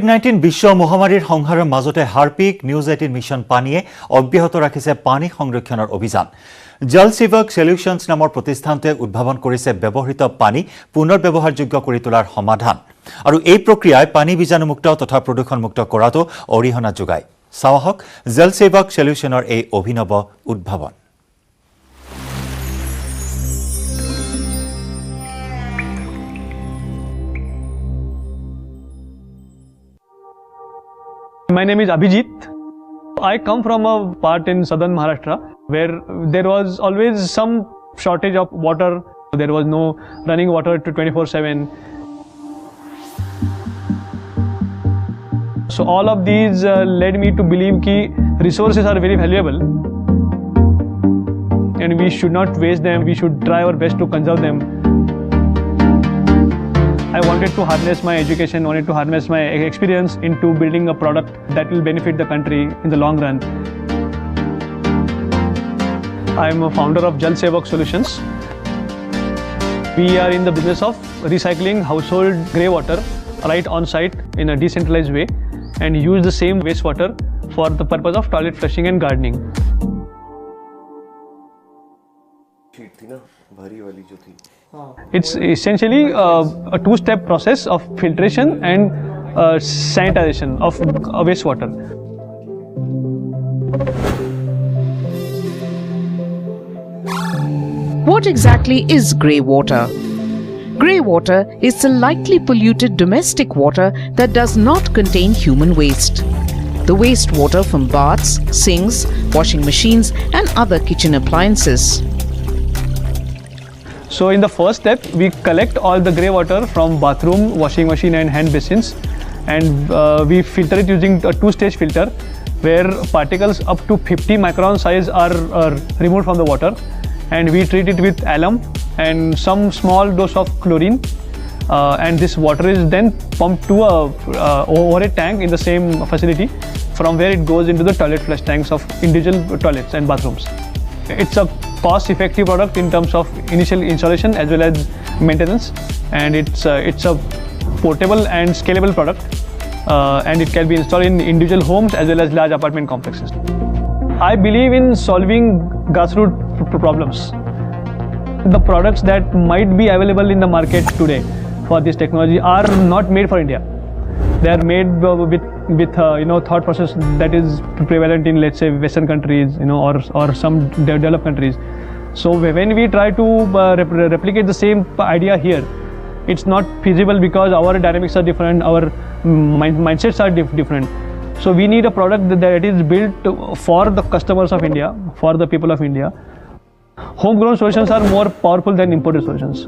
COVID-19 বিশ্ব মহামাৰীৰ সংহাৰৰ মাজতে হাৰ্পিক নিউজ 18 মিছন পানীয়ে অব্যাহত ৰাখিছে পানী সংৰক্ষণৰ অভিযান। জল সেৱক সলিউশনছ নামৰ প্ৰতিষ্ঠানটোৱে উদ্ভাৱন কৰিছে ব্যৱহৃত পানী পুনৰ ব্যৱহাৰযোগ্য কৰি তোলাৰ সমাধান আৰু এই প্ৰক্ৰিয়াই পানী বীজাণুমুক্ত তথা প্ৰদূষণমুক্ত কৰাটো অৰিহণা যোগায়। চাওহক জল সেৱক সলিউশনৰ এই অভিনৱ উদ্ভাৱন। My name is Abhijit. I come from a part in southern Maharashtra where there was always some shortage of water. There was no running water 24/7. So all of these led me to believe that resources are very valuable and we should not waste them. We should try our best to conserve them. I wanted to harness my education, wanted to harness my experience into building a product that will benefit the country in the long run. I am a founder of Jal Sevak Solutions. We are in the business of recycling household grey water right on site in a decentralized way and use the same wastewater for the purpose of toilet flushing and gardening. It's essentially a two-step process of filtration and sanitization of wastewater. What exactly is grey water? Grey water is the lightly polluted domestic water that does not contain human waste. The wastewater from baths, sinks, washing machines and other kitchen appliances. So in the first step, we collect all the grey water from bathroom, washing machine and hand basins and we filter it using a two-stage filter where particles up to 50 micron size are removed from the water and we treat it with alum and some small dose of chlorine and this water is then pumped to a overhead tank in the same facility from where it goes into the toilet flush tanks of individual toilets and bathrooms. It's a cost-effective product in terms of initial installation as well as maintenance, and it's a portable and scalable product, and it can be installed in individual homes as well as large apartment complexes. I believe in solving grassroots problems. The products that might be available in the market today for this technology are not made for India. They are made with thought process that is prevalent in, let's say, Western countries, or some developed countries. So when we try to replicate the same idea here, it's not feasible because our dynamics are different, our mindsets are different. So we need a product that is built for the customers of India, for the people of India. Homegrown solutions are more powerful than imported solutions.